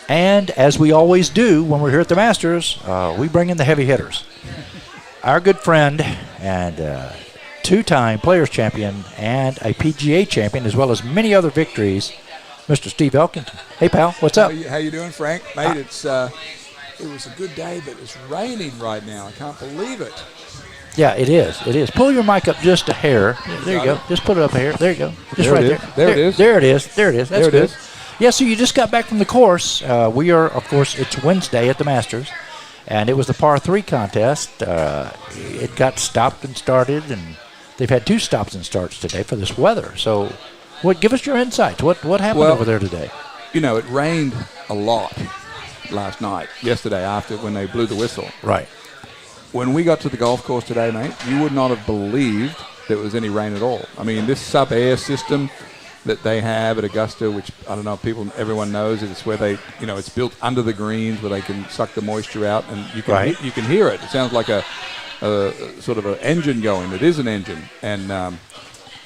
And as we always do when we're here at the Masters, we bring in the heavy hitters. Our good friend and two-time Players Champion and a PGA champion, as well as many other victories, Mr. Steve Elkington. Hey, pal, what's up? How you doing, Frank? Mate, it was a good day, but it's raining right now. I can't believe it. Yeah, it is. It is. Pull your mic up just a hair. There you go. Just put it up a hair. There you go. Just right there. There it is. There it is. There it is. That's good. There it is. Yeah, so you just got back from the course. We are, of course, it's Wednesday at the Masters, and it was the par 3 contest. It got stopped and started, and they've had 2 stops and starts today for this weather. So give us your insights. What happened over there today? You know, it rained a lot yesterday when they blew the whistle. Right. When we got to the golf course today, mate, you would not have believed there was any rain at all. I mean, this sub-air system that they have at Augusta, which I don't know if everyone knows, it's where they, it's built under the greens where they can suck the moisture out, and you can hear it. It sounds like a sort of an engine going. It is an engine, and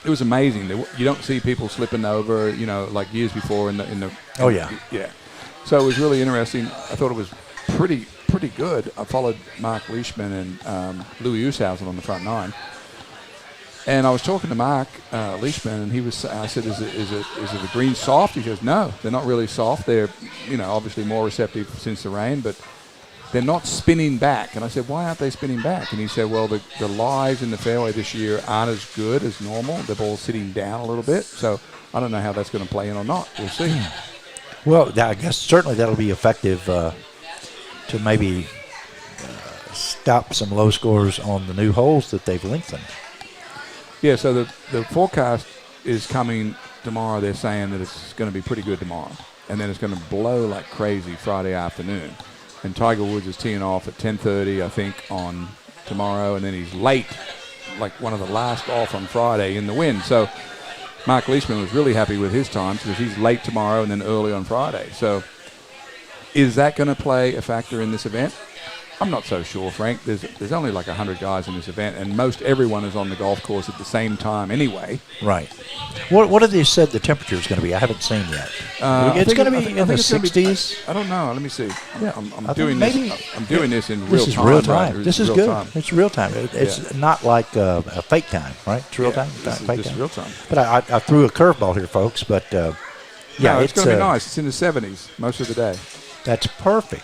it was amazing. You don't see people slipping over, like years before in the. Oh yeah. Yeah. So it was really interesting. I thought it was pretty good. I followed Mark Leishman and Louis Oosthuizen on the front 9. And I was talking to Mark Leishman, and I said, is it the green soft? He goes, no, they're not really soft. They're, obviously more receptive since the rain, but they're not spinning back. And I said, why aren't they spinning back? And he said, well, the lies in the fairway this year aren't as good as normal. The ball's sitting down a little bit. So I don't know how that's going to play in or not. We'll see. Well, I guess certainly that'll be effective to maybe stop some low scores on the new holes that they've lengthened. Yeah, so the forecast is coming tomorrow. They're saying that it's going to be pretty good tomorrow. And then it's going to blow like crazy Friday afternoon. And Tiger Woods is teeing off at 10:30, I think, on tomorrow. And then he's late, like one of the last off on Friday in the wind. So Mark Leishman was really happy with his times because he's late tomorrow and then early on Friday. So is that going to play a factor in this event? I'm not so sure, Frank. There's only like 100 guys in this event, and most everyone is on the golf course at the same time anyway. Right. What have they said the temperature is going to be? I haven't seen yet. It's going to be in the 60s. I don't know. Let me see. Yeah. I'm doing this in real time. This is real time. Right? This is good. It's real time. It's not like a fake time, right? It's real time. This is real time. But I threw a curveball here, folks. But it's going to be nice. It's in the 70s most of the day. That's perfect.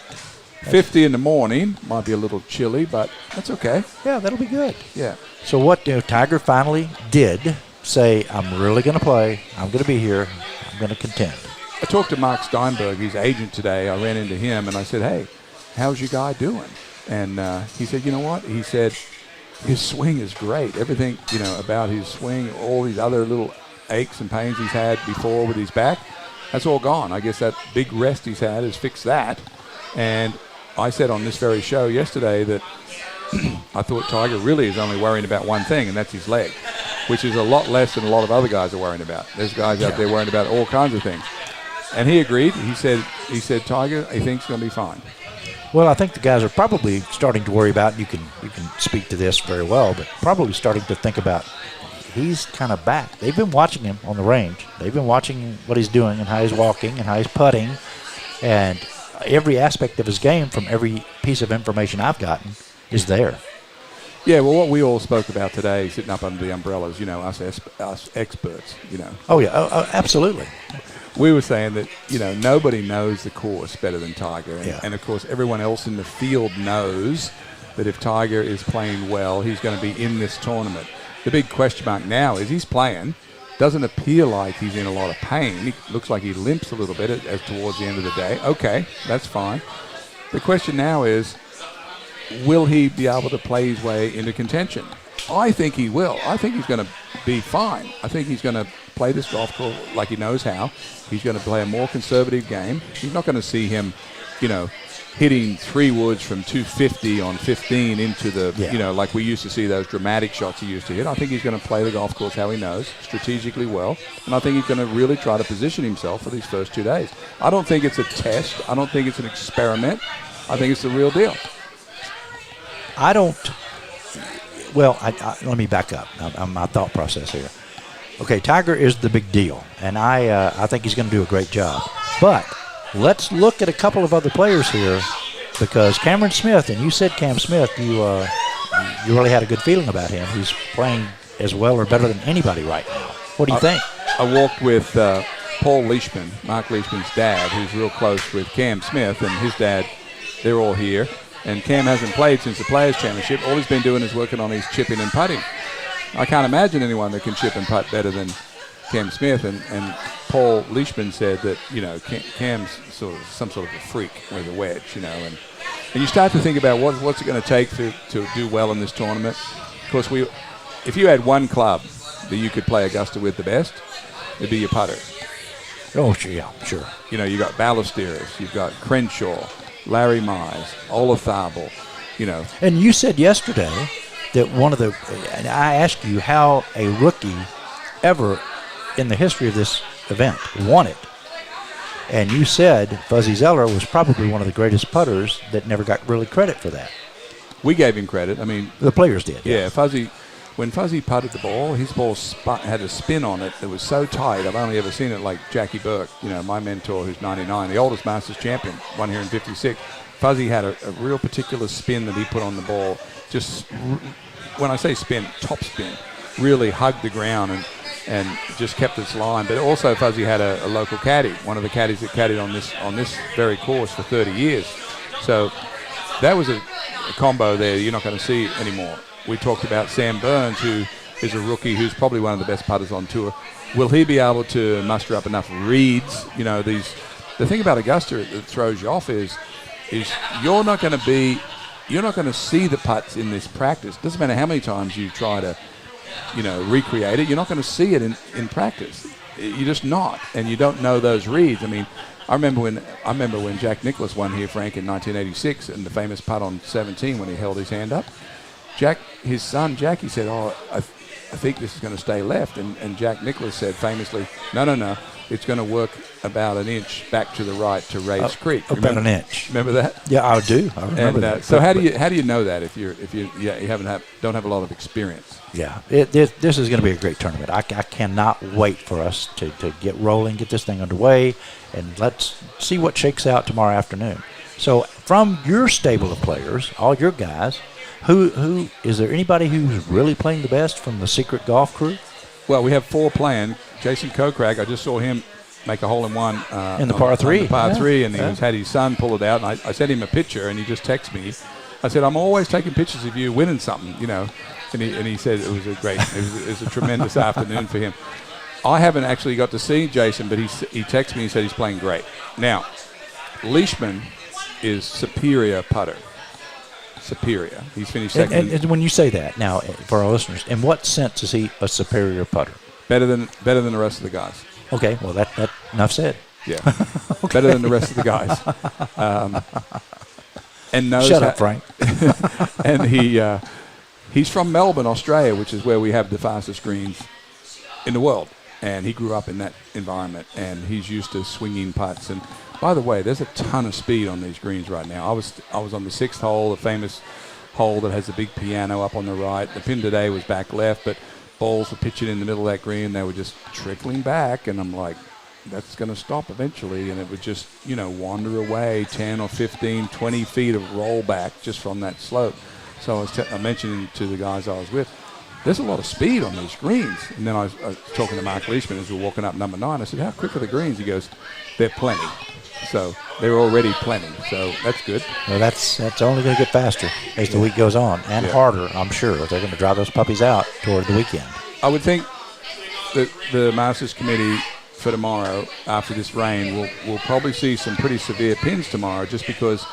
50 in the morning. Might be a little chilly, but that's okay. Yeah, that'll be good. Yeah. So what Tiger finally did say, I'm really going to play. I'm going to be here. I'm going to contend. I talked to Mark Steinberg, his agent, today. I ran into him, and I said, hey, how's your guy doing? And he said, you know what? He said, his swing is great. Everything, about his swing, all these other little aches and pains he's had before with his back, that's all gone. I guess that big rest he's had has fixed that. And I said on this very show yesterday that I thought Tiger really is only worrying about one thing, and that's his leg, which is a lot less than a lot of other guys are worrying about. There's guys out there worrying about all kinds of things. And he agreed. He said Tiger, he thinks going to be fine. Well, I think the guys are probably starting to worry about, you can speak to this very well, but probably starting to think about he's kind of back. They've been watching him on the range. They've been watching what he's doing and how he's walking and how he's putting, and every aspect of his game from every piece of information I've gotten is there. Yeah, well, what we all spoke about today, sitting up under the umbrellas, us experts, Oh, yeah, absolutely. We were saying that, nobody knows the course better than Tiger. And, of course, everyone else in the field knows that if Tiger is playing well, he's going to be in this tournament. The big question mark now is he's playing. Doesn't appear like he's in a lot of pain. He looks like he limps a little bit as towards the end of the day. Okay, that's fine. The question now is, will he be able to play his way into contention? I think he will. I think he's going to be fine. I think he's going to play this golf course like he knows how. He's going to play a more conservative game. He's not going to see him, hitting 3 woods from 250 on 15 into the, like we used to see those dramatic shots he used to hit. I think he's going to play the golf course how he knows, strategically well, and I think he's going to really try to position himself for these first 2 days. I don't think it's a test. I don't think it's an experiment. I think it's the real deal. Let me back up. My thought process here. Okay, Tiger is the big deal, and I think he's going to do a great job. But let's look at a couple of other players here, because Cameron Smith, and you said Cam Smith, you really had a good feeling about him. He's playing as well or better than anybody right now. What do you think? I walked with Paul Leishman, Mark Leishman's dad, who's real close with Cam Smith, and his dad. They're all here. And Cam hasn't played since the Players' Championship. All he's been doing is working on his chipping and putting. I can't imagine anyone that can chip and putt better than Cam Smith. And Paul Leishman said that, Cam's some sort of a freak with a wedge, And you start to think about what's it going to take to do well in this tournament. Of course, if you had one club that you could play Augusta with the best, it'd be your putter. Oh, yeah, sure. You got Ballesteros, you've got Crenshaw, Larry Mize, Olafable, And you said yesterday that and I asked you how a rookie ever in the history of this event won it. And you said Fuzzy Zeller was probably one of the greatest putters that never got really credit for that. We gave him credit. I mean, the players did. Yeah, when Fuzzy putted the ball, his ball had a spin on it that was so tight. I've only ever seen it like Jackie Burke, my mentor, who's 99, the oldest Masters champion, won here in 56. Fuzzy had a real particular spin that he put on the ball. Just, when I say spin, top spin, really hugged the ground and just kept its line. But also Fuzzy had a local caddy, one of the caddies that caddied on this very course for 30 years. So that was a combo there you're not going to see anymore. We talked about Sam Burns, who is a rookie who's probably one of the best putters on tour. Will he be able to muster up enough reads? The thing about Augusta that throws you off is you're not going to see the putts in this practice. Doesn't matter how many times you try to, recreate it. You're not going to see it in practice. You're just not, and you don't know those reads. I mean, I remember when Jack Nicklaus won here, Frank, in 1986, and the famous putt on 17 when he held his hand up. His son Jackie said, I think this is going to stay left. And Jack Nicklaus said famously, no, it's going to work about an inch back to the right to Ray's Creek. About an inch. Remember that? Yeah, I do. I remember that. So how do you know that if you don't have a lot of experience? Yeah, this is going to be a great tournament. I cannot wait for us to get rolling, get this thing underway, and let's see what shakes out tomorrow afternoon. So from your stable of players, all your guys, who is there anybody who's really playing the best from the Secret Golf crew? Well, we have 4 playing. Jason Kokrak, I just saw him make a hole-in-one in the par 3. On the par 3, and he had his son pull it out, and I sent him a picture, and he just texted me. I said, I'm always taking pictures of you winning something, And he said it was it was a tremendous afternoon for him. I haven't actually got to see Jason, but he texted me and said he's playing great. Now, Leishman is superior putter. Superior. He's finished second. And when you say that, now for our listeners, in what sense is he a superior putter? Better than the rest of the guys. Okay, well that enough said. Yeah, okay. Better than the rest of the guys. And knows Shut up, Frank. And he's from Melbourne, Australia, which is where we have the fastest greens in the world. And he grew up in that environment, and he's used to swinging putts. And by the way, there's a ton of speed on these greens right now. I was on the 6th hole, the famous hole that has a big piano up on the right. The pin today was back left, but balls were pitching in the middle of that green. They were just trickling back, and I'm like, that's going to stop eventually. And it would just, wander away 10 or 15, 20 feet of rollback just from that slope. So I mentioned to the guys I was with, there's a lot of speed on these greens. And then I was talking to Mark Leishman as we were walking up number 9. I said, how quick are the greens? He goes, they're plenty. So they're already plenty. So that's good. Well, that's only going to get faster as the week goes on, and harder, I'm sure. They're going to drive those puppies out toward the weekend. I would think that the Masters Committee for tomorrow, after this rain, we'll probably see some pretty severe pins tomorrow, just because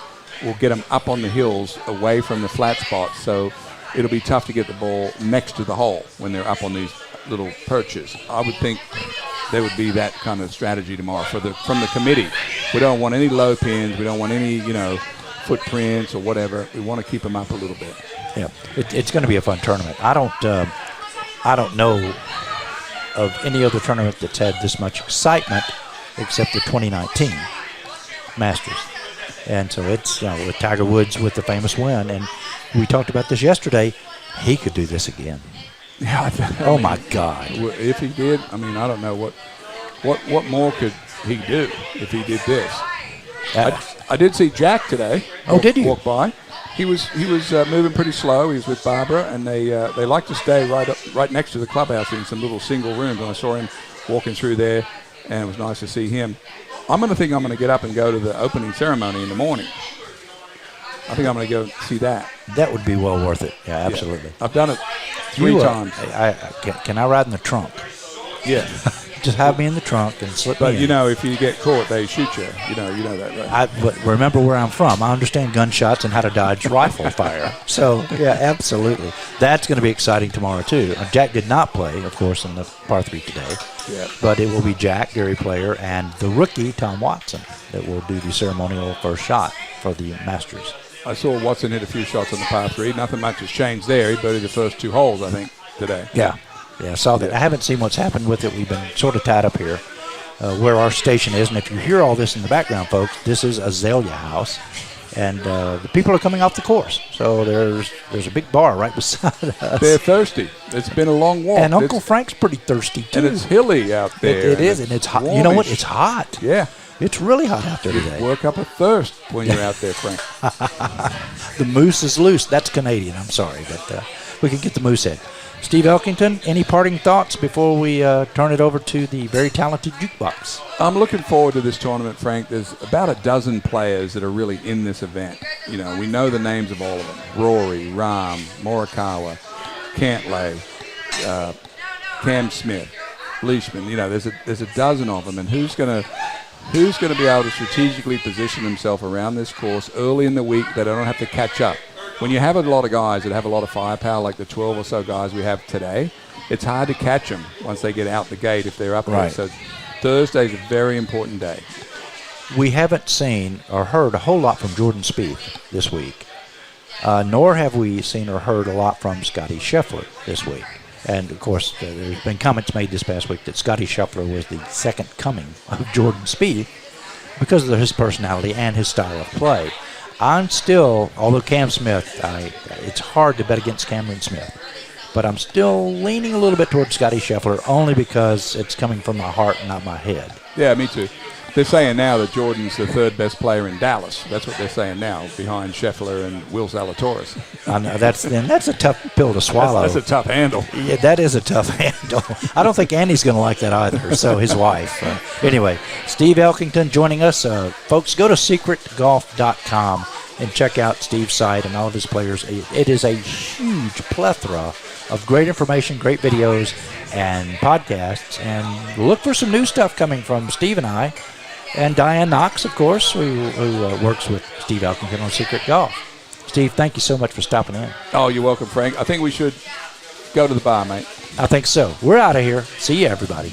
we'll get them up on the hills away from the flat spots. So it'll be tough to get the ball next to the hole when they're up on these little perches. I would think there would be that kind of strategy tomorrow from the committee. We don't want any low pins. We don't want any, footprints or whatever. We want to keep them up a little bit. Yeah, it's going to be a fun tournament. I don't know of any other tournament that's had this much excitement except the 2019 Masters. And so it's, with Tiger Woods with the famous win. And we talked about this yesterday. He could do this again. Yeah. My God. If he did, I don't know what more could he do if he did this. I did see Jack today. Did you? Walk by. He was moving pretty slow. He was with Barbara, and they like to stay right next to the clubhouse in some little single rooms. And I saw him walking through there, and it was nice to see him. I'm going to get up and go to the opening ceremony in the morning. I think I'm going to go see that. That would be well worth it. Yeah, absolutely. Yeah. I've done it three times. Can I ride in the trunk? Yeah. Just have me in the trunk and slip me in. But, you know, if you get caught, they shoot you. You know that, right? But remember where I'm from. I understand gunshots and how to dodge rifle fire. So, yeah, absolutely. That's going to be exciting tomorrow, too. Jack did not play, of course, in the par 3 today. Yeah. But it will be Jack, Gary Player, and the rookie, Tom Watson, that will do the ceremonial first shot for the Masters. I saw Watson hit a few shots on the par 3. Nothing much has changed there. He birdied the first 2 holes, I think, today. Yeah. Yeah, I saw that. I haven't seen what's happened with it. We've been sort of tied up here where our station is. And if you hear all this in the background, folks, this is Azalea House. And the people are coming off the course. So there's a big bar right beside us. They're thirsty. It's been a long walk. And Uncle Frank's pretty thirsty, too. And it's hilly out there. It is, and it's hot. Warmish. You know what? It's hot. Yeah. It's really hot out there today. Work up a thirst when you're out there, Frank. The moose is loose. That's Canadian. I'm sorry, but we can get the moose head. Steve Elkington, any parting thoughts before we turn it over to the very talented jukebox? I'm looking forward to this tournament, Frank. There's about a dozen players that are really in this event. You know, we know the names of all of them. Rory, Rahm, Morikawa, Cantlay, Cam Smith, Leishman. You know, there's a dozen of them. And who's going to be able to strategically position himself around this course early in the week that I don't have to catch up? When you have a lot of guys that have a lot of firepower, like the 12 or so guys we have today, it's hard to catch them once they get out the gate if they're up there. So Thursday's a very important day. We haven't seen or heard a whole lot from Jordan Spieth this week, nor have we seen or heard a lot from Scottie Scheffler this week. And, of course, there's been comments made this past week that Scottie Scheffler was the second coming of Jordan Spieth because of his personality and his style of play. I'm still, although Cam Smith, it's hard to bet against Cameron Smith, but I'm still leaning a little bit towards Scottie Scheffler only because it's coming from my heart and not my head. Yeah, me too. They're saying now that Jordan's the third best player in Dallas. That's what they're saying now, behind Scheffler and Will Zalatoris. I know, that's a tough pill to swallow. That's a tough handle. Yeah, that is a tough handle. I don't think Andy's going to like that either, so his wife. Anyway, Steve Elkington joining us. Folks, go to secretgolf.com and check out Steve's site and all of his players. It is a huge plethora of great information, great videos, and podcasts. And look for some new stuff coming from Steve and I. And Diane Knox, of course, who works with Steve Elkington on Secret Golf. Steve, thank you so much for stopping in. Oh, you're welcome, Frank. I think we should go to the bar, mate. I think so. We're out of here. See you, everybody.